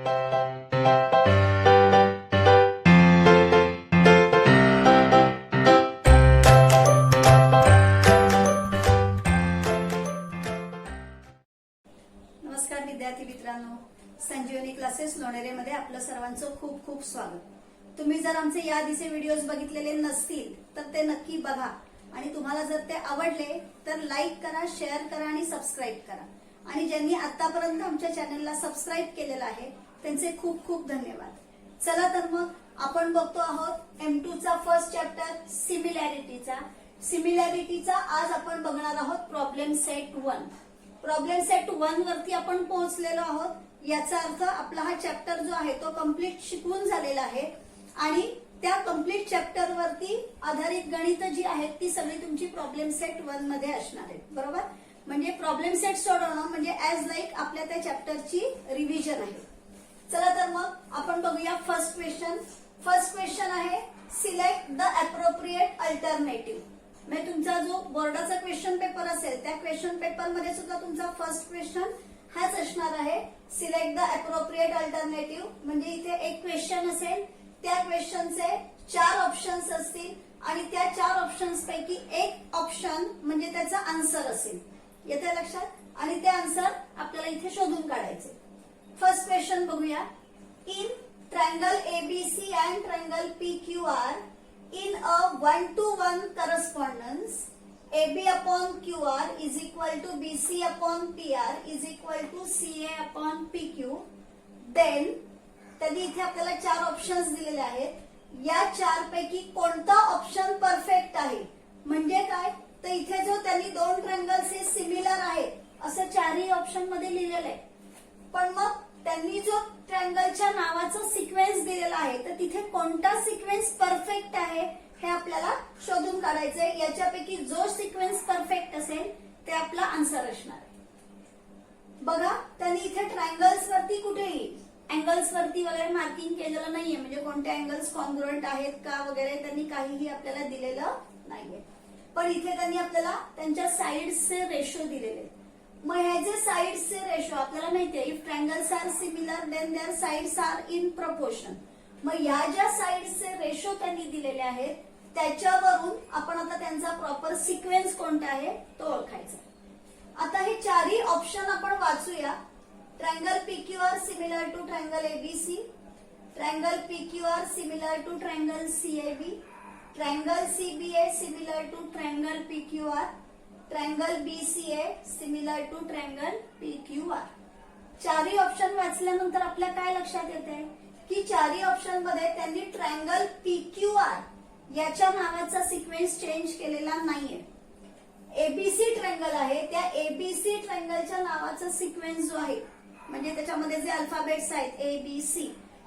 नमस्कार विद्यार्थी मित्रांनो, संजीवनी क्लासेस लोणेरेमध्ये आपलं सर्वांचं खूप खूप स्वागत। तुम्ही जर आमचे या आधीचे व्हिडिओज बघितलेले नसतील तर ते नक्की बघा आणि तुम्हाला जर ते आवडले तर लाईक करा, शेअर करा आणि सबस्क्राईब करा। आणि ज्यांनी आतापर्यंत आमच्या चॅनलला सबस्क्राईब केलेलं आहे त्यांचे खूप खूप धन्यवाद। चला तर मग आपण बघतो आहोत M2 चा फर्स्ट चॅप्टर सिमिलॅरिटीचा आज आपण बघणार आहोत प्रॉब्लेम सेट 1। प्रॉब्लेम सेट 1 वरती आपण पोहोचलेलो आहोत। याचा अर्थ आपला हा चॅप्टर जो आहे तो कम्प्लीट शिकवून झालेला आहे आणि त्या कम्प्लीट चॅप्टर वरती आधारित गणित जी आहेत ती सगळी तुमची प्रॉब्लेम सेट 1 मध्ये असणार आहेत, बरोबर। म्हणजे प्रॉब्लेम सेट सोडवणं म्हणजे ऍज लाईक आपल्या त्या चॅप्टरची रिव्हिजन आहे। चला तर मग आपण बघूया फर्स्ट क्वेश्चन। फर्स्ट क्वेश्चन आहे सिलेक्ट द अप्रोप्रिएट अल्टरनेटिव्ह। म्हणजे तुमचा जो बोर्डाचा क्वेश्चन पेपर असेल त्या क्वेश्चन पेपर मध्ये सुद्धा तुमचा फर्स्ट क्वेश्चन हाच असणार आहे, सिलेक्ट द अप्रोप्रिएट अल्टरनेटिव्ह। म्हणजे इथे एक क्वेश्चन असेल, त्या क्वेश्चनचे 4 ऑप्शन्स असतील आणि त्या 4 ऑप्शन्स पैकी एक ऑप्शन म्हणजे त्याचा आन्सर असेल, येते लक्षात। आणि ते आन्सर आपल्याला इथे शोधून काढायचे। फर्स्ट क्वेश्चन बघूया। In triangle ABC and triangle PQR in a 1-to-1 correspondence AB upon QR is equal to BC upon PR is equal to CA upon PQ, then त्यांनी इथे आपल्याला 4 ऑप्शन्स दिलेले आहेत। या 4 पैकी कोणता ऑप्शन परफेक्ट आहे म्हणजे काय, तर इथे जो त्यांनी 2 ट्रायंगल्स हे सिमिलर आहेत असं 4ही ऑप्शन मध्ये लिहिलेलं आहे, पण मग त्यांनी जो ट्रायंगलच्या नावाचा सिक्वेन्स दिलेला आहे तर तिथे कोणता सिक्वेन्स परफेक्ट आहे हे आपल्याला शोधून काढायचंय। याच्यापैकी जो सिक्वेन्स परफेक्ट असेल ते आपला आन्सर असणार आहे। बघा त्यांनी इथे ट्रायंगल्स वरती कुठेही अँगल्स वरती वगैरे मार्किंग केलेलं नाहीये, म्हणजे कोणते अँगल्स कॉन्ग्रुएंट आहेत का वगैरे त्यांनी काहीही आपल्याला दिलेलं नाहीये, पण इथे त्यांनी आपल्याला त्यांच्या साइड्सचे रेशो दिलेले। मग ह्याचे साइड्सचे रेशो आपल्याला माहितीये, if triangles are similar then their sides are in proportion. मग या ज्या साइड्सचे रेशो त्यांनी दिलेले आहेत त्याच्यावरून आपण आता त्यांचा प्रॉपर सिक्वेन्स कोणता आहे तो ओळखायचा। आता हे 4ही ऑप्शन आपण वाचूया। Triangle PQR similar to triangle ABC, triangle PQR similar to triangle CAB, triangle CBA similar to triangle PQR, triangle BCA similar to triangle PQR। 4ही ऑप्शन वाचल्यानंतर आपल्या काय लक्षात येते की 4ही ऑप्शन मध्ये त्यांनी ट्रायंगल PQR याच्या नावाचा सिक्वेन्स चेंज केलेला नाहीये। ABC ट्रायंगल आहे त्या ABC ट्रायंगलच्या नावाचा सिक्वेन्स जो आहे म्हणजे त्याच्यामध्ये जे अल्फाबेट्स आहेत ABC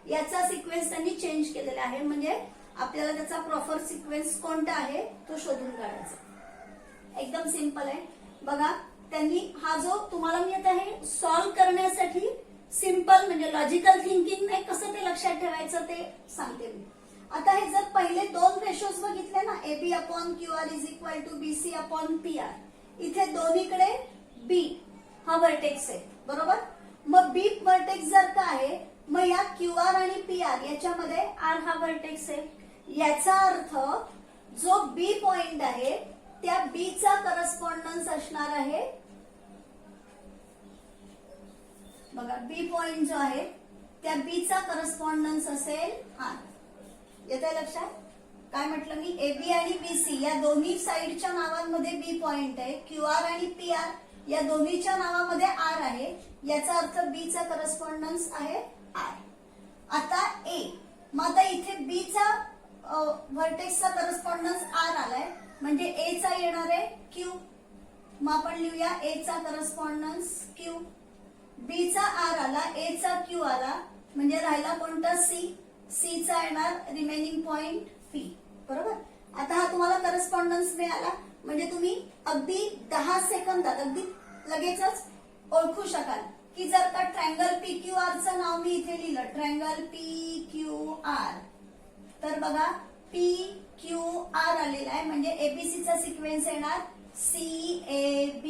याचा सिक्वेन्स त्यांनी चेंज केलेला आहे, म्हणजे आपल्याला त्याचा प्रॉपर सिक्वेन्स कोणता आहे तो शोधून काढायचा। एकदम सिंपल आहे। बघा त्यांनी हा जो तुम्हाला मी आता हे सॉल्व्ह करण्यासाठी सिंपल म्हणजे लॉजिकल थिंकिंग नाही कसं ते लक्षात ठेवायचं ते सांगते मी। आता हे जर पहिले 2 रेशोज बघितले ना, AB upon QR is equal to BC upon PR, इथे दोन्हीकडे B हा व्हर्टेक्स आहे, बरोबर। मग B व्हर्टेक्स जर का आहे मग या QR आणि PR याच्यामध्ये R हा व्हर्टेक्स आहे। याचा अर्थ जो B पॉइंट आहे त्या B चा करस्पॉन्डन्स असणार आहे, बघा B पॉइंट जो आहे त्या B चा करस्पॉन्डन्स असेल R। येते लक्षात काय म्हटलं मी, AB आणि BC या दोन्ही साइडच्या नावांमध्ये B पॉइंट आहे, QR आणि PR या दोन्हीच्या नावामध्ये R आहे, याचा अर्थ B चा करस्पॉन्डन्स आहे R। आता A, मग आता इथे B चा व्हर्टेक्सचा करस्पॉन्डन्स R आलाय म्हणजे A चा येणार आहे Q, मग आपण लिहूया A चा करस्पॉन्डन्स Q, B चा R आला, A चा Q आला म्हणजे राहिला कोणता C चा येणार रिमेनिंग पॉइंट P, बरोबर। आता हा तुम्हाला करस्पॉन्डन्स मिळाला म्हणजे तुम्ही अगदी 10 सेकंदात अगदी लगेचच ओळखू शकाल की जर का ट्रायंगल PQR चं नाव मी इथे लिहिलं ट्रायंगल PQR तर बघा PQR आलेला आहे म्हणजे ABC चा सिक्वेन्स येणार CAB,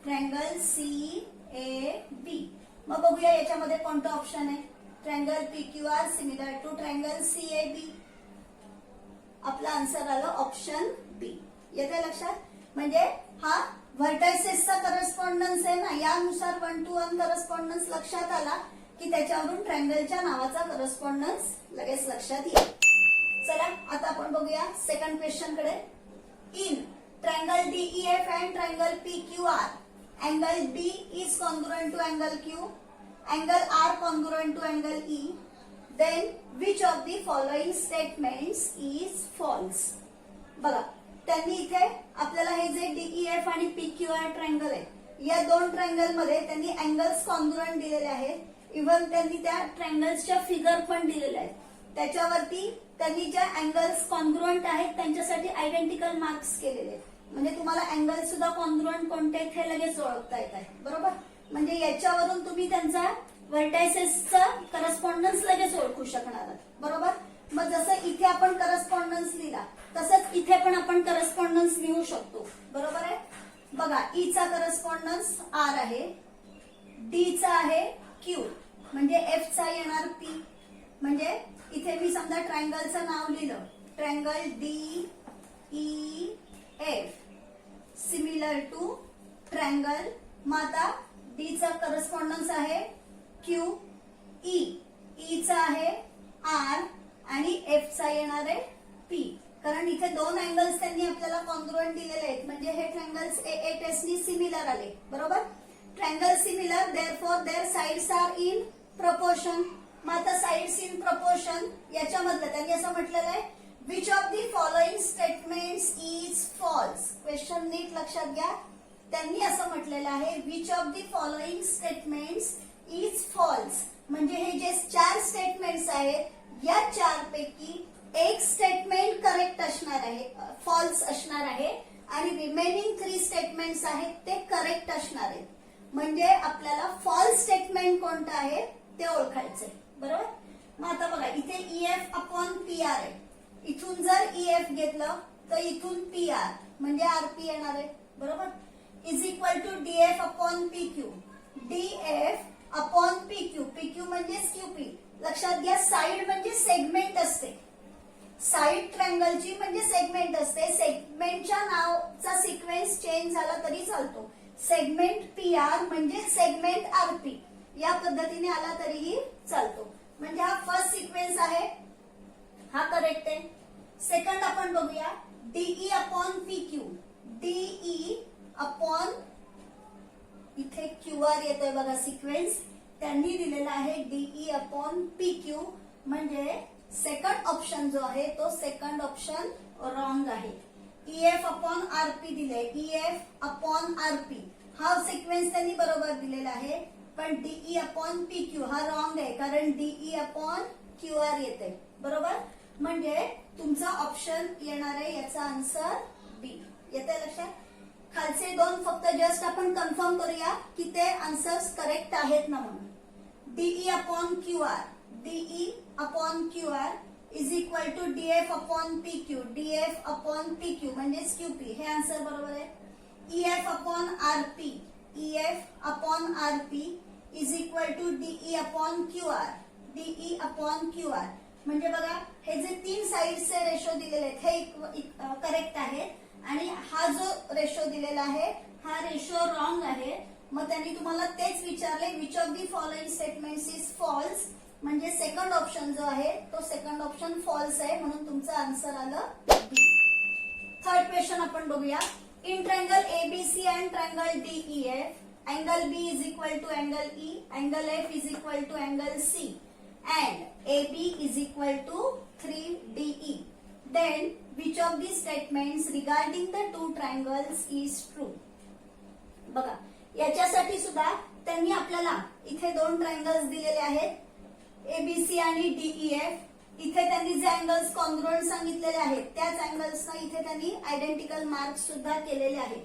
ट्रायंगल CAB। मग बघूया याच्यामध्ये कोणतं ऑप्शन आहे. Triangle PQR similar to triangle CAB. आपला आन्सर आलं ऑप्शन बी. येते लक्षात. म्हणजे हा व्हर्टायसेसचा करस्पॉन्डन्स आहे ना, यानुसार 1 to 1 करस्पॉन्डन्स लक्षात आला की त्याच्यावरून ट्रायंगलच्या नावाचा करस्पॉन्डन्स लगेच लक्षात येईल. चला आता आपण बघूया सेकंड क्वेश्चन कडे. In triangle DEF and triangle PQR, angle B is congruent to angle Q, angle R congruent to angle E, then which of the following statements is false. बघा त्यांनी इथे आपल्याला हे जे DEF आणि PQR ट्रायंगल आहे, या दोन ट्रायंगल मध्ये त्यांनी अँगल्स कॉन्ग्रुएंट दिलेले आहेत. इव्हन त्यांनी त्या ट्रायंगल्सच्या फिगर पण दिलेल्या आहेत. त्याच्यावरती त्यांनी ज्या अँगल्स कॉन्ग्रुएंट आहेत त्यांच्यासाठी आयडेंटिकल मार्क्स केलेले आहेत. म्हणजे तुम्हाला अँगल सुद्धा कॉन्ग्रुएंट कोणते आहेत हे लगेच ओळखता येत आहे. बरोबर. म्हणजे याच्यावरून तुम्ही त्यांचा व्हर्टायसेसचा करस्पॉन्डन्स लगेच ओळखू शकणार आहात. बरोबर. मग जसं इथे आपण करस्पॉन्डन्स लिहिला तसंच इथे पण आपण करस्पॉन्डन्स लिहू शकतो. बरोबर आहे. बघा E चा करस्पॉन्डन्स R आहे, D चा आहे Q, म्हणजे F चा येणार P. म्हणजे इथे मी समजा ट्रायंगलचं नाव लिहिलं, triangle DEF similar to triangle. मग आता D चा करस्पॉन्डन्स आहे QE, E चा आहे R आणि F चा येणार आहे P. कारण इथे दोन अँगल्स त्यांनी आपल्याला कॉन्ग्रुएंट दिलेले आहेत, म्हणजे हे ट्रायंगल्स AA टेस्टनी सिमिलर आले. बरोबर. Triangle similar therefore their sides are in proportion. मग आता साइड्स इन प्रपोर्शन याच्यामधलं त्यांनी असं म्हटलेलं आहे, which of the following statements is false. Question नीट लक्षात घ्या. त्यांनी असं म्हटलेलं आहे, which of the following statements is false. म्हणजे हे जे 4 स्टेटमेंट्स आहेत या 4 पैकी एक स्टेटमेंट करेक्ट असणार आहे, फॉल्स असणार आहे, आणि रिमेनिंग 3 स्टेटमेंट्स आहेत ते करेक्ट असणार आहेत. म्हणजे आपल्याला फॉल्स स्टेटमेंट कोणतं आहे ते ओळखायचंय. बरोबर. मग आता बघा इथे EF अपॉन PR आहे. इथून जर EF घेतलं तर इथून PR म्हणजे RP येणार आहे. बरोबर. Is equal to DF upon PQ, DF upon PQ, PQ म्हणजे QP. लक्षात घ्या साइड म्हणजे सेगमेंट असते. साइड ट्रायंगलची म्हणजे सेगमेंट असते. सेगमेंटच्या नावाचा सिक्वेन्स चेंज झाला तरी चालतो. सेगमेंट PR म्हणजे सेगमेंट RP या पद्धतीने आला तरीही चालतो. म्हणजे हा फर्स्ट सिक्वेन्स आहे, हा करेक्ट आहे. सेकंड आपण बघूया DE upon PQ, DE upon इथे QR येतोय बघा सिक्वेन्स. त्यांनी दिलेला आहे DE अपॉन PQ. म्हणजे सेकंड ऑप्शन जो आहे तो सेकंड ऑप्शन रॉंग आहे. EF अपॉन RP दिले, EF अपॉन RP हा सिक्वेन्स त्यांनी बरोबर दिलेला आहे. पण DE अपॉन PQ हा रॉंग आहे, कारण DE अपॉन QR येते. बरोबर. म्हणजे तुमचा ऑप्शन येणार आहे याचा आन्सर बी. येते लक्षात. खालचे दोन फक्त जस्ट आपण कन्फर्म करूया की ते आन्सर्स करेक्ट आहेत ना म्हणून. DE upon QR, DE upon QR is equal to DF upon PQ, DF upon PQ म्हणजेच QP हे आन्सर बरोबर आहे. EF upon RP, EF upon RP is equal to DE upon QR, DE upon QR. म्हणजे बघा हे जे 3 साइडचे ratio दिलेले आहेत हे करेक्ट आहेत, आणि हा जो रेशो दिलेला आहे हा रेशो रॉंग आहे. मग त्यांनी तुम्हाला तेच विचारले, which of the following statements is false. म्हणजे सेकंड ऑप्शन जो आहे तो सेकंड ऑप्शन फॉल्स आहे, म्हणून तुमचं आन्सर आलं बी. थर्ड क्वेश्चन आपण बघूया. In triangle ABC and triangle DEF, angle B is equal to angle E, angle F is equal to angle C, and AB is equal to 3DE. Then which of these statements regarding the two triangles is true? बघा याच्यासाठी सुद्धा त्यांनी आपल्याला इथे 2 triangles दिलेले आहेत ABC आणि DEF. इथे त्यांनी जे अँगल्स कॉन्ग्रुएंट सांगितलेले आहेत त्याच अँगल्सना इथे त्यांनी आयडेंटिकल मार्क्स सुद्धा केलेले आहेत.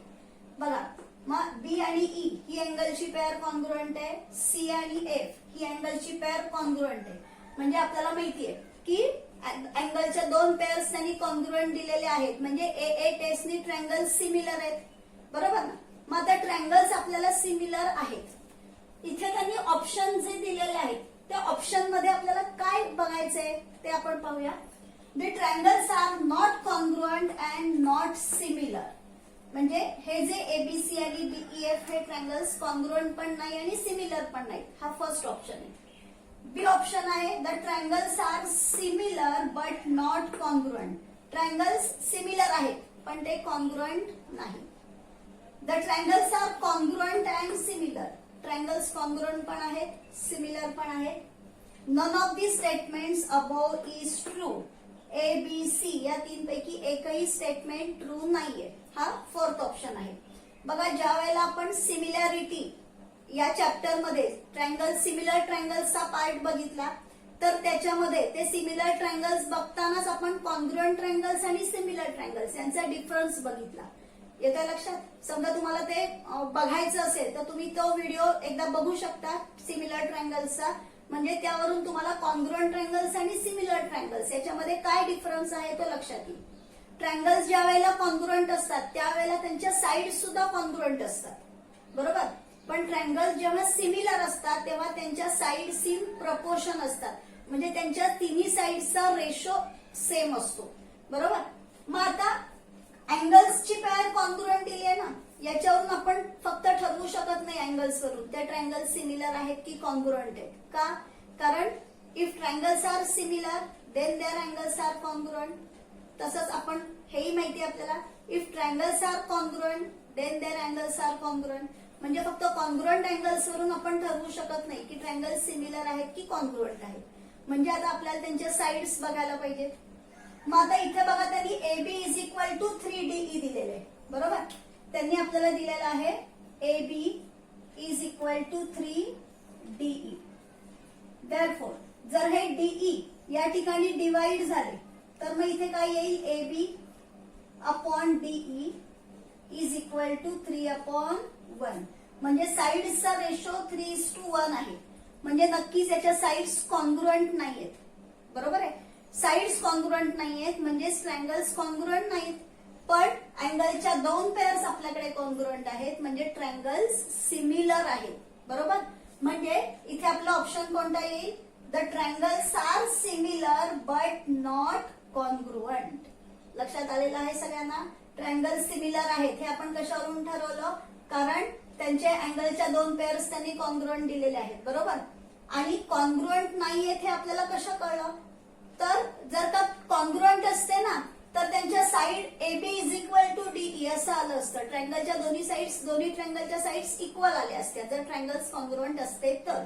बघा मग B आणि E ही अँगलची पेअर कॉन्ग्रुएंट आहे, C आणि F ही अँगलची पेअर कॉन्ग्रुएंट आहे. म्हणजे आपल्याला माहितीये की अँगलच्या 2 पेअर्स त्यांनी कॉन्ग्रुएंट दिलेले आहेत, म्हणजे AA टेस्टनी ट्रायंगल सिमिलर आहेत. बरोबर ना. मग आता ट्रायंगल्स आपल्याला सिमिलर आहेत. इथे त्यांनी ऑप्शन जे दिलेले आहेत त्या ऑप्शन मध्ये आपल्याला काय बघायचंय ते आपण पाहूया. The triangles are not congruent and not similar. म्हणजे हे जे एबीसी आणि डीईएफ हे ट्रायंगल्स कॉन्ग्रुएंट पण नाही आणि सिमिलर पण नाही. हा फर्स्ट ऑप्शन आहे. बी ऑप्शन आहे the triangles are similar but not congruent. Triangles similar आहेत पण ते कॉन्ग्रुएंट नाही. The triangles are congruent and similar. Triangles congruent पण आहेत, सिमिलर पण आहेत. None of the statements above is true. A B C या तीन पैकी एकही स्टेटमेंट ट्रू नाहीये. हा फोर्थ ऑप्शन आहे. बघा ज्या वेळेला आपण सिमिलॅरिटी या चॅप्टर मध्ये ट्रायंगल सिमिलर ट्रायंगल्सचा पार्ट बघितला तर त्याच्यामध्ये ते सिमिलर ट्रायंगल्स बघतानाच आपण कॉन्ग्रुएंट ट्रायंगल्स आणि सिमिलर ट्रायंगल्स यांचा डिफरन्स बघितला. येत्या लक्षात. समजा तुम्हाला ते बघायचं असेल तर तुम्ही तो व्हिडिओ एकदा बघू शकता सिमिलर ट्रायंगल्सचा. म्हणजे त्यावरून तुम्हाला कॉन्ग्रुएंट ट्रायंगल्स आणि सिमिलर ट्रायंगल्स याच्यामध्ये काय डिफरन्स आहे तो लक्षात येईल. ट्रायंगल्स ज्या वेळेला कॉन्ग्रुएंट असतात त्यावेळेला त्यांच्या साईड सुद्धा कॉन्ग्रुएंट असतात, बरोबर. पण ट्रायंगल्स जेव्हा सिमिलर असतात तेव्हा त्यांच्या साईड्स इन प्रपोर्शन असतात. म्हणजे त्यांच्या तिन्ही साईडचा रेशो सेम असतो, बरोबर. मग आता अँगल्सची पेअर कॉन्ग्रुएंट दिली आहे ना, याच्यावरून आपण फक्त ठरवू शकत नाही अँगल्स वरून त्या ट्रायंगल्स सिमिलर आहेत की कॉन्ग्रुएंट आहेत. का? कारण if triangles are similar then their angles are congruent. तसंच आपण हेही माहिती आहे आपल्याला if triangles are congruent then their angles are congruent. म्हणजे फक्त कॉन्ग्रुएंट अँगल्स वरून आपण ठरवू शकत नाही की ट्रायंगल्स सिमिलर आहेत की कॉन्ग्रुएंट आहेत. म्हणजे आता आपल्याला त्यांच्या साईड्स बघायला पाहिजे. मग आता इथे बघा त्यांनी AB is equal to 3DE दिलेले आहे, बरोबर. त्यांनी आपल्याला दिलेलं आहे AB is equal to 3DE. Therefore जर हे DE या ठिकाणी डिवाइड झाले तर मग इथे काय येईल AB upon DE is equal to 3/1. म्हणजे साईड्सचा रेशो 3:1 आहे. म्हणजे नक्कीच याच्या साईड्स कॉन्ग्रुएंट नाहीयेत, बरोबर आहे. साईड्स कॉन्ग्रुएंट नाहीयेत म्हणजे ट्रायंगल्स कॉन्ग्रुएंट नाहीत. पण अँगलच्या दोन पेअर्स आपल्याकडे कॉन्ग्रुएंट आहेत म्हणजे ट्रायंगल्स सिमिलर आहेत, बरोबर. म्हणजे इथे आपला ऑप्शन कोणता येईल? The triangles are similar but not congruent. लक्षात आलेलं आहे सगळ्यांना. ट्रायंगल्स सिमिलर आहेत हे आपण कशावरून ठरवलं? कारण त्यांचे अँगलच्या दोन पेअर्स त्यांनी कॉन्ग्रुएंट दिलेले आहेत, बरोबर. आणि कॉन्ग्रुएंट नाहीयेत हे आपल्याला कसं कळलं? तर जर का कॉन्ग्रुएंट असते ना तर त्यांच्या side AB is equal to DE असं आलं असतं. ट्रायंगलच्या दोन्ही ट्रायंगलच्या साईड्स इक्वल आल्या असत्या जर ट्रायंगल्स कॉन्ग्रुएंट असते तर.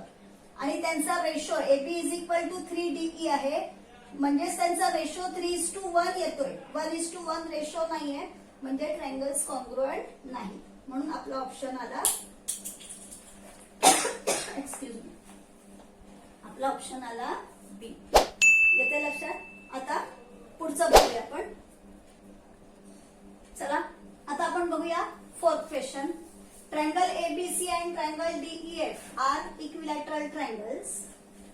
आणि त्यांचा ratio AB is equal to 3DE आहे म्हणजेच त्यांचा रेशो 3:1 येतोय. 1:1 रेशो नाहीये म्हणजे ट्रायंगल्स कॉन्ग्रुएंट नाही. म्हणून आपला ऑप्शन आला एक्सक्यूज मी आपला ऑप्शन आला बी. येते लक्षात. आता पुढचं बघूया आपण. चला आता आपण बघूया fourth question. Triangle ABC and triangle DEF are equilateral triangles.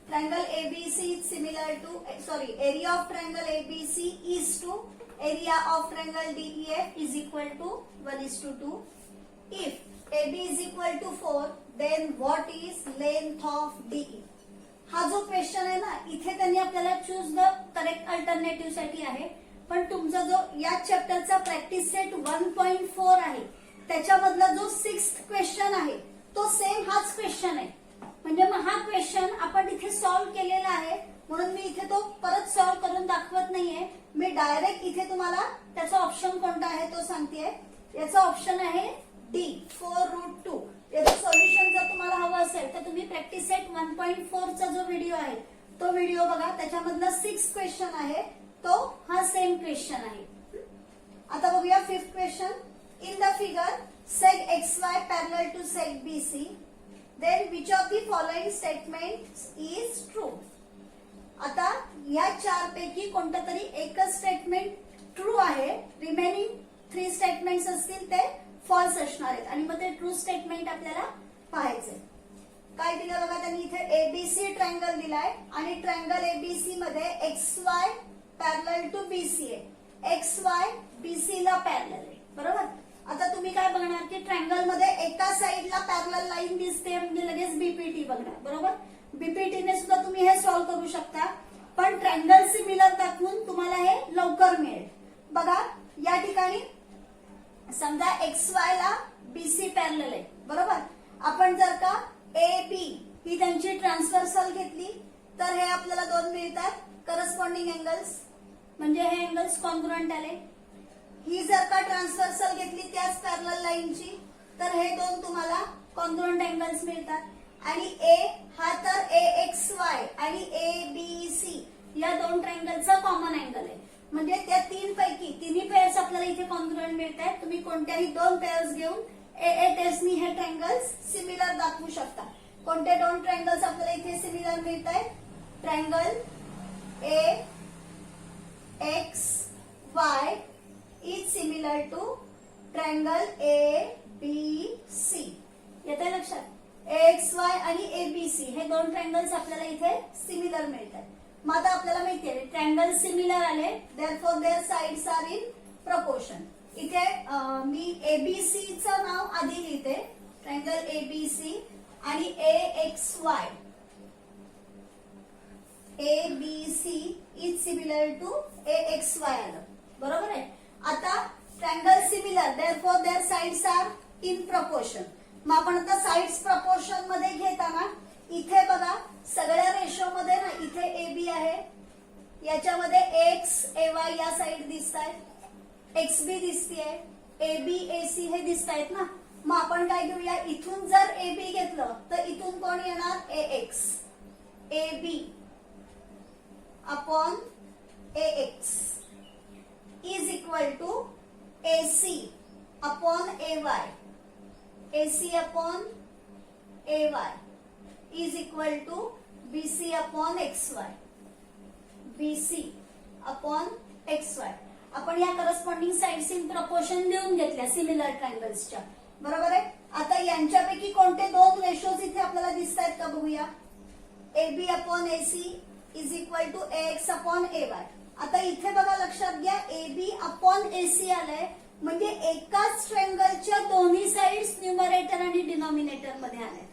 Triangle ABC is similar to area of triangle ABC is to area of triangle DEF is equal to 1:2. If AB is equal to 4 then what is length of DE? हा जो question आहे ना इथे त्यांनी आपल्याला choose the correct alternative साठी आहे. पण तुमचा जो या चॅप्टरचा प्रॅक्टिस सेट 1.4 आहे त्याच्यामधला जो 6th क्वेश्चन आहे तो सेम हाच क्वेश्चन आहे. म्हणजे मग हा क्वेश्चन आपण इथे सॉल्व्ह केलेला आहे म्हणून मी इथे तो परत सॉल्व्ह करून दाखवत नाहीये. मी डायरेक्ट इथे तुम्हाला त्याचा ऑप्शन कोणता आहे तो सांगतेय. याचा ऑप्शन आहे D 4√2. याचं सोल्युशन जर तुम्हाला हवं असेल तर तुम्ही प्रॅक्टिस सेट 1.4 चा जो व्हिडिओ आहे तो व्हिडिओ बघा. त्याच्यामधला 6 क्वेश्चन आहे तो हा सेम क्वेश्चन आहे. आता बघूया 5th question. In the figure seg XY parallel to seg BC then which of the following statements is true? आता या 4 पैकी कोणतं तरी एकच स्टेटमेंट ट्रू आहे. रिमेनिंग 3 स्टेटमेंट्स असतील ते फॉल्स असणार आहेत आणि मग ते ट्रू स्टेटमेंट आपल्याला पाहायचंय. काय दिलं बघा त्यांनी इथे ABC ट्रायंगल दिलाय आणि ट्रायंगल ABC मध्ये XY पॅरलल टू BC आहे. XY BC ला पॅरलल आहे, बरोबर. आता तुम्ही काय बघणार की ट्रायंगल मध्ये एका साइडला पॅरलल लाईन दिसते म्हणजे लगेच बीपीटी बघणार, बरोबर. बीपीटीने सुद्धा तुम्ही हे सॉल्व्ह करू शकता, पण ट्रायंगल सिमिलर दाखवून तुम्हाला हे लवकर मिळेल. बघा या ठिकाणी समजा XY ला BC पॅरलल आहे, बरोबर. आपण जर का AB ही त्यांची ट्रान्सव्हर्सल घेतली तर हे आपल्याला दोन मिळतात करस्पॉन्डिंग अँगल्स, म्हणजे हे अँगल्स कॉन्ग्रुएंट आले. ही जर का ट्रान्सव्हर्सल घेतली त्याच पॅरलल लाईनची तर हे दोन तुम्हाला कॉन्ग्रुएंट अँगल्स मिळतात. आणि A हा तर AXY आणि ABC या दोन ट्रायंगलचा कॉमन अँगल आहे, म्हणजे त्या तीन पैकी तिन्ही पेअर्स आपल्याला इथे कॉन्ग्रुएंट मिळतात. तुम्ही कोणत्याही दोन पेअर्स घेऊन टेस्टनी हे ट्रायंगल्स सिमिलर दाखवू शकता. कोणते दोन ट्रायंगल्स आपल्याला इथे सिमिलर मिळत आहेत? Triangle AXY is similar to triangle ABC. येते लक्षात? AXY आणि ABC हे दोन ट्रायंगल्स आपल्याला इथे सिमिलर मिळतात. मग आता आपल्याला माहिती आहे ट्रायंगल सिमिलर आले, therefore their sides are in proportion. इथे मी ABCचं नाव आधी लिहिते, ट्रायंगल ABC आणि AXY. ABC is similar to AXY आलं, बरोबर आहे. आता triangle similar therefore their sides are in proportion. मग आपण आता साइड्स प्रपोर्शन मध्ये घेताना इथे बघा सगळ्या रेशो मध्ये ना इथे AB आहे, याच्यामध्ये XAY या साइड दिसत आहेत, XB दिसतीये, ABAC हे दिसत आहेत ना. मग आपण काय घेऊया, इथून जर AB घेतलं तर इथून कोण येणार? AX. AB upon AX is equal to AC upon AY. AC upon AY is equal to BC upon XY. BC upon XY. आपण या करस्पॉन्डिंग साइड्स इन प्रपोर्शन लिहून घेतल्या सिमिलर ट्रायंगल्सच्या, बरोबर आहे. आता यांच्यापैकी कोणते दोन रेशोज इथे आपल्याला दिसत आहेत का बघूया. AB upon AC is equal to AX upon AY. आता इथे बघा लक्षात घ्या AB अपॉन AC आलंय, म्हणजे एकाच ट्रायंगलच्या दोन्ही साइड्स न्यूमरेटर आणि डिनॉमिनेटर मध्ये आल्या.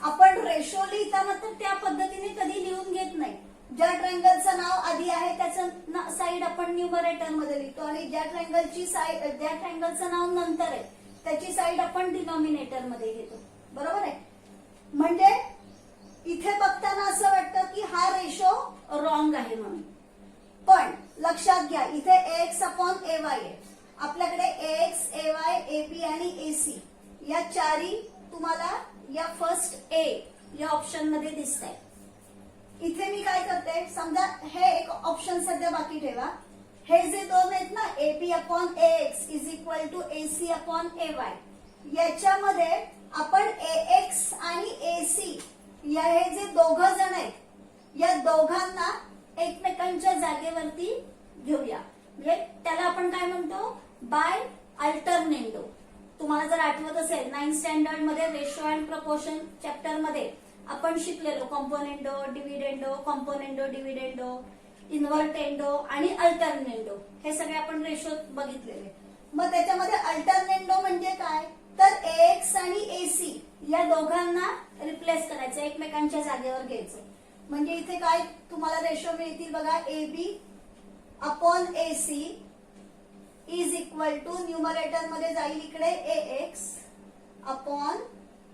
आपण रेशो लिहिताना तर त्या पद्धतीने कधी लिहून घेत नाही. ज्या ट्रायंगलचं नाव आधी आहे त्याचं साइड आपण न्यूमरेटर मध्ये लिहितो आणि ज्या ट्रायंगलचं नाव नंतर आहे त्याची साइड आपण डिनॉमिनेटर मध्ये घेतो, बरोबर आहे. म्हणजे इथे बघताना असं वाटतं की हा रेशो रॉंग आहे म्हणून, पण लक्षात घ्या इथे AX अपॉन AY आहे. आपल्याकडे AX, AY, AB आणि AC या चारी तुम्हाला या फर्स्ट A या ऑप्शन मध्ये दिसत आहे. इथे मी काय करते, समजा हे एक ऑप्शन सध्या बाकी ठेवा. हे जे दोन आहेत ना AB upon AX is equal to AC upon AY, याच्यामध्ये आपण AX आणि AC या हे जे दोघं जण आहेत या दोघांना एकमेकांच्या जागेवरती घेऊया. म्हणजे त्याला आपण काय म्हणतो, बाय अल्टरनेंडो. तुम्हाला जर आठवत असेल 9th स्टँडर्ड मध्ये रेशो अँड प्रपोर्शन चॅप्टर मध्ये आपण शिकलेलो कॉम्पोनेंडो, डिव्हिडेंडो, कॉम्पोनेंडो, डिव्हिडेंडो, इन्व्हर्टेंडो आणि अल्टरनेंडो हे सगळे आपण रेशो बघितलेले. मग त्याच्यामध्ये अल्टरनेंडो म्हणजे काय, तर AX आणि AC या दोघांना रिप्लेस करायचं, एकमेकांच्या जागेवर घ्यायचं. म्हणजे इथे काय तुम्हाला रेशो मिळतील बघा, AB upon AC is equal to numerator मध्ये जाईल इकडे AX अपॉन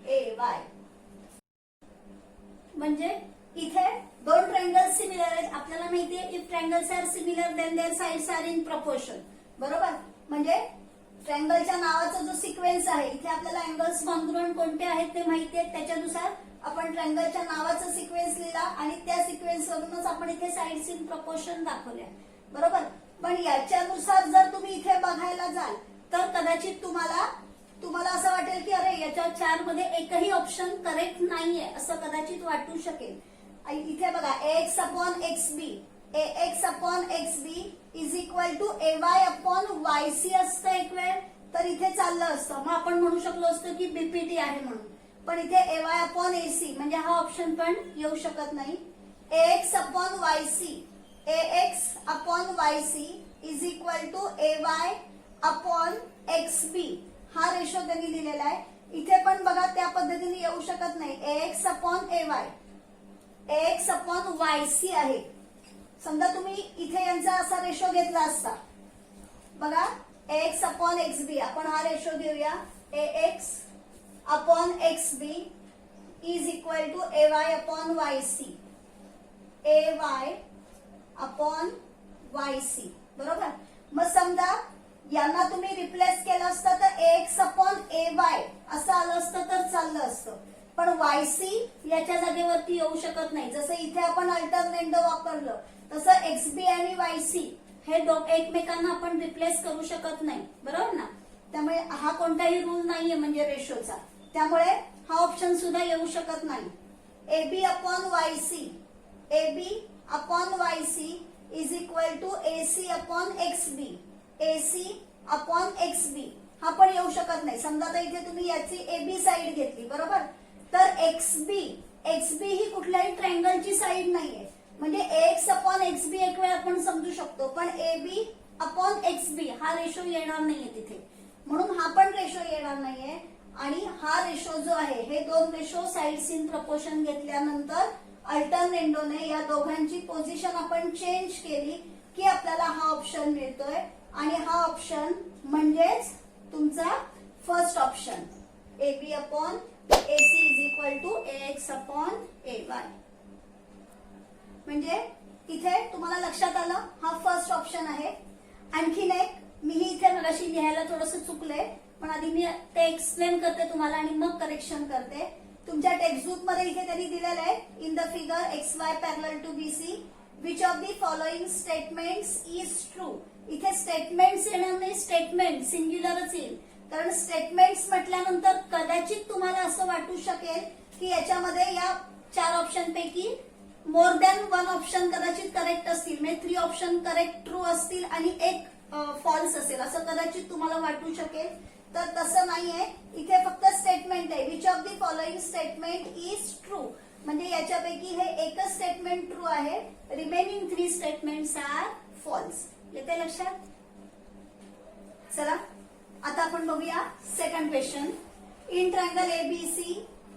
AY. म्हणजे इथे दोन ट्रायंगल्स सिमिलर आहेत. आपल्याला माहितीये if triangles are similar then their sides are in proportion, बरोबर. म्हणजे ट्रायंगलच्या नावाचा जो सिक्वेन्स आहे इथे आपल्याला अँगल्स कॉन्ग्रुएंट कोणते आहेत ते माहिती आहेत, त्याच्यानुसार आपण ट्रायंगलच्या नावाचा सिक्वेन्स लिहिला आणि त्या सिक्वेन्स वरूनच आपण इथे साइड्स इन प्रपोर्शन दाखवल्या, बरोबर. पण याच्यानुसार जर तुम्ही इथे बघायला जाल तर कदाचित तुम्हाला असं वाटेल की अरे याच्या 4 मध्ये एकही ऑप्शन करेक्ट नाहीये असं कदाचित वाटू शकेल. इथे बघा AX upon XB, AX upon XB is equal to AY upon YC असतं एक वेळ, तर इथे चाललं असतं. मग आपण म्हणू शकलो असतो की BPT आहे म्हणून, पण इथे AY अपॉन AC म्हणजे हा ऑप्शन पण येऊ शकत नाही. AX upon YC, AX upon YC is equal to AY upon XB हा रेशो त्यांनी दिलेला आहे. इथे पण बघा त्या पद्धतीने येऊ शकत नाही. ax upon ay, ax upon yc आहे. समजा तुम्ही इथे यांचा असा रेशो घेतला असता, बघा ax अपॉन xb, आपण हा रेशो घेऊया. ax upon xb is equal to ay upon yc, ay upon yc, बरोबर. मग समजा यांना तुम्ही रिप्लेस केलं असतं तर ax अपॉन ay असं आलं असतं तर चाललं असतं, पण yc याच्या जागेवरती येऊ शकत नाही. जसं इथे आपण अल्टरनेंडो वापरलं तसं xb आणि yc हे एकमेकांना आपण रिप्लेस करू शकत नाही, बरोबर ना. त्यामुळे हा कोणताही रूल नाहीये म्हणजे रेशोचा, त्यामुळे हा ऑप्शन सुद्धा येऊ शकत नाही. ab upon yc, ab upon yc is equal to ac upon xb, ac upon xb हा पण येऊ शकत नाही. समजा तर इथे तुम्ही याची ab साइड घेतली, बरोबर, तर xb ही कुठल्याही ट्रायंगलची साइड नाहीये, म्हणजे ax अपॉन xb एक वेळ आपण समजू शकतो, पण ab अपॉन xb हा रेशो येणार नाहीये तिथे, म्हणून हा पण रेशो येणार नाहीये. आणि हा रेशो जो आहे, हे दोन रेशो साइड्स इन प्रपोर्शन घेतल्यानंतर अल्टरनेंडोने या दोघांची पोझिशन आपण चेंज केली की आपल्याला हा ऑप्शन मिळतोय. आणि हा ऑप्शन म्हणजेच तुमचा first option, ab upon ac is equal to ax upon ay. म्हणजे इथे तुम्हाला लक्षात आलं, हा फर्स्ट ऑप्शन आहे. आणखीन एक मी इथे मगाशी लिहायला थोडस चुकले, पण आधी मी ते एक्सप्लेन करते तुम्हाला आणि मग करेक्शन करते. तुमच्या टेक्स्टबुक मध्ये इथे त्यांनी दिलेलं आहे, in the figure xy parallel to bc which of the following statements is true. इथे स्टेटमेंट्स येणार नाही, स्टेटमेंट सिंग्युलरच येईल, कारण स्टेटमेंट्स म्हटल्यानंतर कदाचित तुम्हाला असं वाटू शकेल की याच्यामध्ये या 4 ऑप्शन पैकी मोर दॅन 1 ऑप्शन कदाचित करेक्ट असतील, म्हणजे 3 ऑप्शन करेक्ट ट्रू असतील आणि एक फॉल्स असेल, असं कदाचित तुम्हाला वाटू शकेल. तर तसं नाहीये, इथे फक्त स्टेटमेंट आहे. Which of the following statement is true, म्हणजे याच्यापैकी हे एकच स्टेटमेंट ट्रू आहे, रिमेनिंग 3 स्टेटमेंट्स आर फॉल्स. येते लक्षात. चला आता आपण बघूया second question. In triangle ABC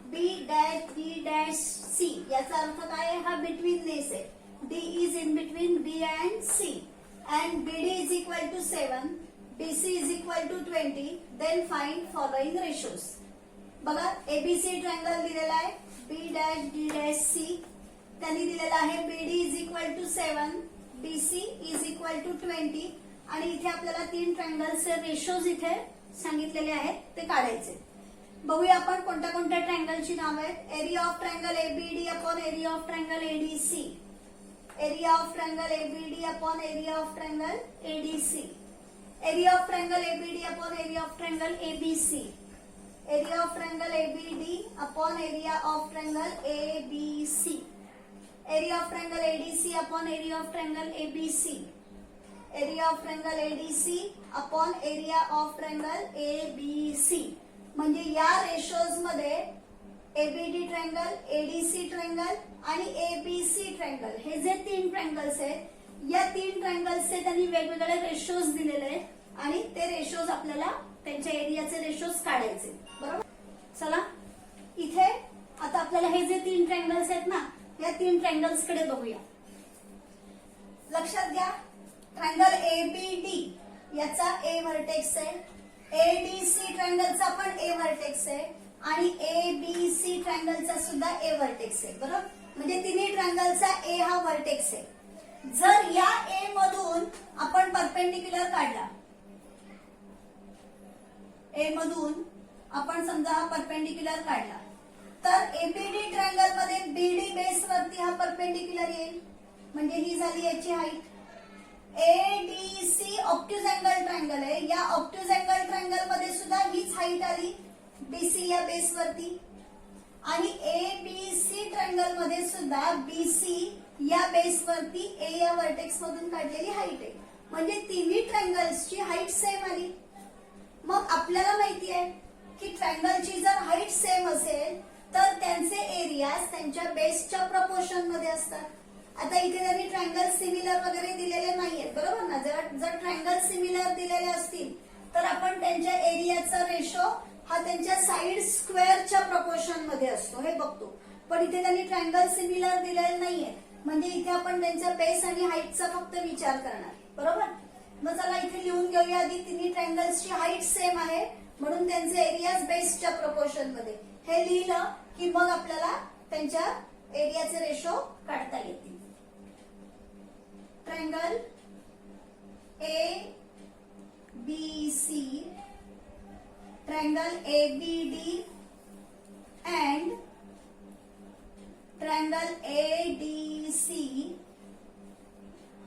B dash B dash C, याचा अर्थ काय आहे, हा बिटवीन नेस आहे. D is in between B and C and BD is equal to 7, BC is equal to 20, then find following ratios. बघा ABC triangle दिलेला आहे, B dash D dash C, त्यांनी दिलेला आहे BD is equal to 7, BC is equal to 20, आणि इथे आपल्याला 3 ट्रायंगलचे ratios इथे सांगितलेले आहेत, ते काढायचे. बघूया आपण कोणत्या कोणत्या ट्रायंगलची नाव आहेत. Area of triangle ABD upon area of triangle ADC, area of triangle ABD upon area of triangle ADC, area of triangle ABD upon area of triangle ABC, area of triangle ABD upon area of triangle ABC, area of triangle ADC upon area of triangle ABC, area of triangle ADC upon area of triangle ABC. म्हणजे या ratios मध्ये ABD triangle, ADC triangle आणि ABC triangle हे जे 3 triangles आहेत, या 3 ट्रायंगल्सचे त्यांनी वेगवेगळे रेशोज दिलेले आहेत आणि ते रेशोज आपल्याला त्यांच्या एरियाचे रेशोज काढायचे, बरोबर. चला इथे आता आपल्याला हे जे 3 ट्रायंगल्स आहेत ना, या 3 ट्रायंगल्स कडे बघूया. लक्षात घ्या, ट्रायंगल ABD याचा A व्हर्टेक्स आहे, ADC ट्रायंगलचा पण A व्हर्टेक्स आहे आणि ABC ट्रायंगलचा सुद्धा A व्हर्टेक्स आहे, बरोबर. म्हणजे तिन्ही ट्रायंगलचा A हा व्हर्टेक्स आहे. जर या A मधून आपण परपेंडिक्युलर काढला, A मधून आपण समजा हा परपेंडिक्युलर काढला, तर ABD ट्रायंगल मध्ये BD बेस वरती हा परपेंडिक्युलर येईल, म्हणजे ही झाली याची height. ADC obtuse angle triangle आहे, या ऑब्ट्यूज अँगल ट्रायंगल मध्ये सुद्धा हीच हाईट आली BC या बेस वरती, आणि ABC ट्रायंगल मध्ये सुद्धा BC या बेस वरती A या व्हर्टेक्स मधून काढलेली हाईट आहे, म्हणजे तिन्ही ट्रायंगल्सची हाईट सेम आली. मग आपल्याला माहिती आहे की ट्रायंगलची जर हाईट सेम असेल तर त्यांचे एरियाज त्यांच्या बेसच्या प्रपोर्शन मध्ये असतात. आता इथे त्यांनी ट्रायंगल सिमिलर वगैरे दिलेले नाहीयेत, बरोबर ना. जर ट्रायंगल सिमिलर दिलेले असतील तर आपण त्यांच्या एरियाचा रेशो हा त्यांच्या साइड स्क्वेअरच्या प्रपोर्शन मध्ये असतो हे बघतो. पण इथे त्यांनी ट्रायंगल सिमिलर दिलेलं नाहीये, म्हणजे इथे आपण त्यांच्या बेस आणि हाईटचा फक्त विचार करणार. बरोबर. मग चला इथे लिहून घेऊया आधी. तिन्ही ट्रायंगल्सची हाईट सेम आहे म्हणून त्यांचे एरियाज बेसच्या प्रपोर्शन मध्ये. हे लिहिलं की मग आपल्याला त्यांच्या एरियाचे रेशो काढता येतील. Triangle A B C, triangle A B D and triangle ADC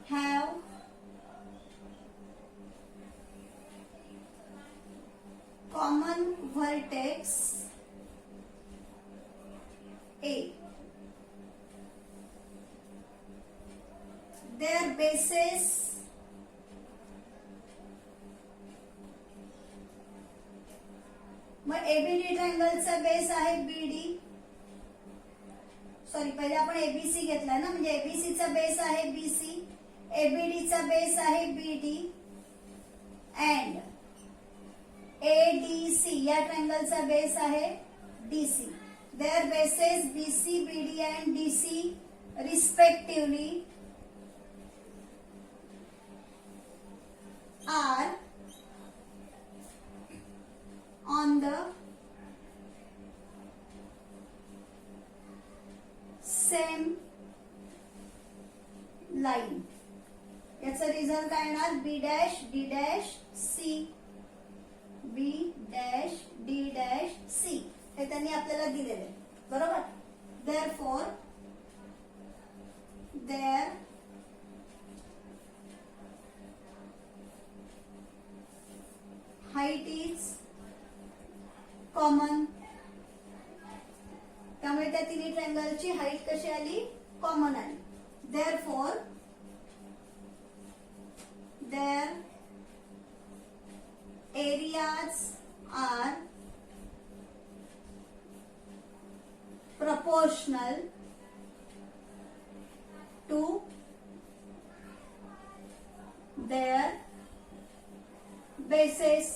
have common vertex A. Their bases मग एबीडी ट्रायंगलचा बेस आहे बीडी. सॉरी, पहिले आपण एबीसी घेतलाय ना, म्हणजे एबीसीचा बेस आहे बीसी, एबीडीचा बेस आहे बीडी अँड एडीसी या ट्रायंगलचा बेस आहे DC. There bases BC, BD and DC respectively are on the same line. याचा रिझल्ट काय येणार? B dash D dash C, B dash D dash C हे त्यांनी आपल्याला दिलेले. बरोबर. therefore their height is common. त्यामुळे त्या तिन्ही ट्रायंगलची हाईट कशी आली? कॉमन आली. therefore their areas are proportional to their bases.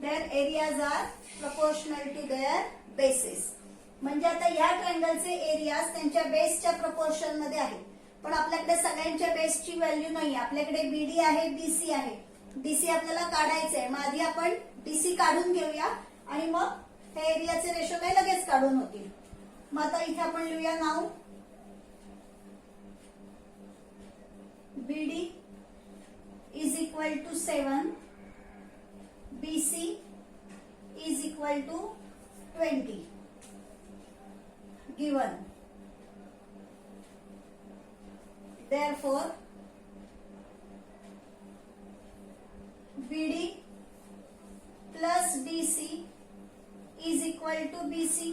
Their areas are proportional to their bases. म्हणजे आता या ट्रायंगलचे एरियाज त्यांच्या बेसच्या प्रपोर्शन मध्ये आहे. पण आपल्याकडे सगळ्यांच्या बेसची व्हॅल्यू नाही. आपल्याकडे बीडी आहे, बीसी आहे. डीसी आपल्याला काढायचंय. मग आधी आपण डीसी काढून घेऊया आणि मग हे एरियाचे रेशो काही लगेच काढून होतील. मग आता इथे आपण लिहूया नाव BD is equal to 7, BC is equal to 20 given. Therefore BD plus DC is equal to BC.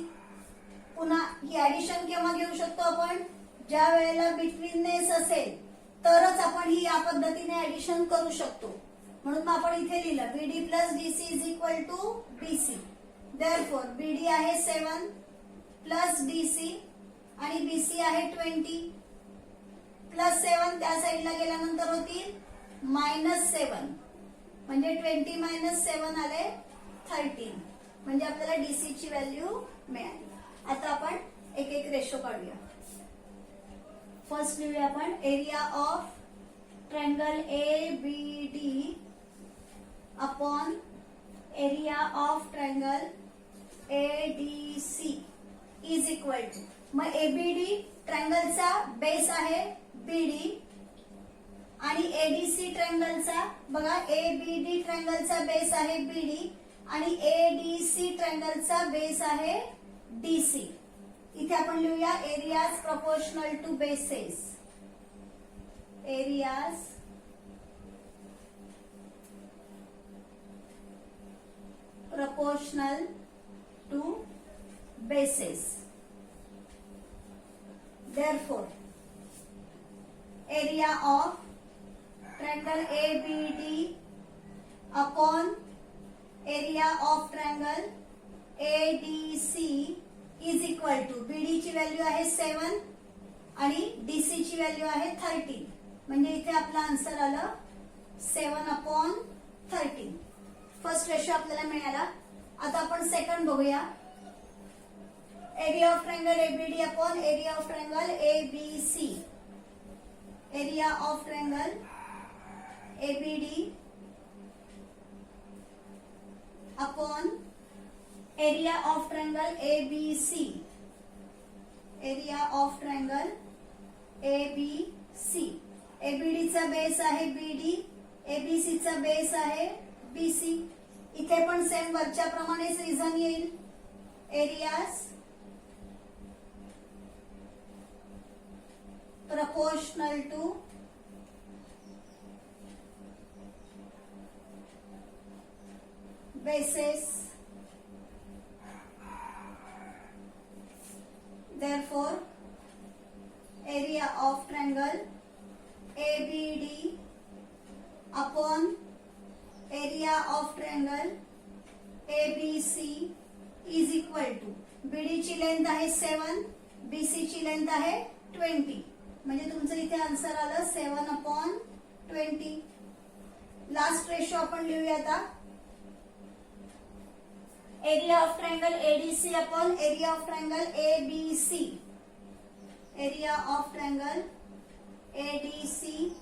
पुन्हा ही ऍडिशन केव्हा घेऊ शकतो आपण? ज्या वेळेला बिटवीननेस असेल तरच आपण ही या पद्धतीने ऍडिशन करू शकतो. म्हणून मग आपण इथे लिहिलं BD plus DC is equal to BC. Therefore BD आहे 7 प्लस डीसी आणि बीसी आहे 20 प्लस 7 त्या साईडला गेल्यानंतर होतील -7 म्हणजे 20 - 7 आले 13 म्हणजे आपल्याला डीसी ची व्हॅल्यू मिळाली. आता आपण एक एक रेशो काढूया. फर्स्ट लिहूया आपण area of triangle ABD upon area of triangle ADC is equal to. मग एबीडी ट्रायंगलचा बेस आहे बीडी आणि एडीसी ट्रायंगलचा बघा एबीडी ट्रायंगलचा बेस आहे बीडी आणि एडीसी ट्रायंगलचा बेस आहे डीसी. इथे आपण लिहूया areas proportional to bases. Areas proportional to bases. Therefore, area of triangle ABD upon area of triangle ADC is equal to BD ची व्हॅल्यू आहे 7 आणि डीसी ची व्हॅल्यू आहे 13. म्हणजे इथे आपला आन्सर आलं 7/13. फर्स्ट रेशो आपल्याला मिळाला. आता आपण सेकंड बघूया. Area of triangle ABD upon area of triangle ABC. Area of triangle ABD upon area of triangle ABC. Area of triangle ABC. ABD चा बेस आहे बीडी, एबीसी चा बेस आहे बीसी. इथे पण सेम वरच्या प्रमाणेच रिझन येईल. Areas proportional to bases. Therefore, area of triangle ABD upon area of triangle ABC is equal to BD ची लेंथ आहे 7, BC ची लेंथ आहे 20. म्हणजे तुमचं इथे आन्सर आलं 7/20. लास्ट रेशो आपण लिहूया आता. Area of triangle ADC upon area of triangle ABC. Area of triangle ADC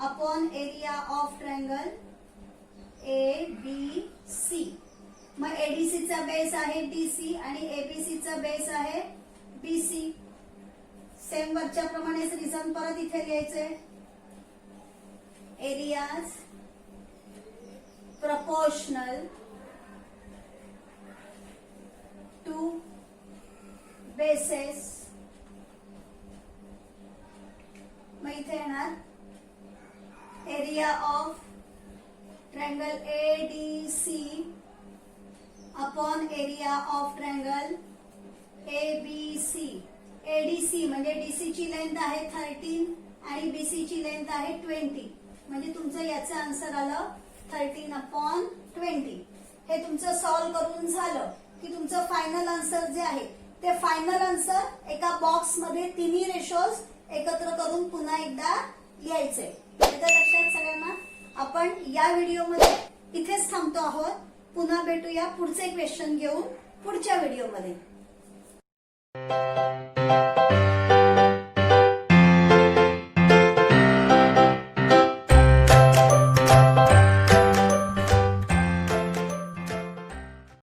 upon area of triangle ABC. मग एडीसी चा बेस आहे डीसी आणि एबीसी चा बेस आहे बीसी. सेम वरच्या प्रमाणेच रिझन परत इथे लिहायचंय. Areas proportional to bases. मग इथे येणार area of triangle ADC upon area of triangle ABC. ADC म्हणजे डीसी ची लेंथ आहे 13 आणि बीसी ची लेंथ आहे 20. म्हणजे तुमचं याचं आन्सर आलं 13/20. हे तुमचं सॉल्व्ह करून झालं की तुमचं फायनल आन्सर जे आहे ते फायनल आन्सर एका बॉक्स मध्ये तिन्ही रेशोज एकत्र करून पुन्हा एकदा लिहायचंय. येतं लक्षात सगळ्यांना. आपण या व्हिडिओमध्ये इथेच थांबतो आहोत. पुन्हा भेटूया पुढचे क्वेश्चन घेऊन पुढच्या व्हिडिओमध्ये.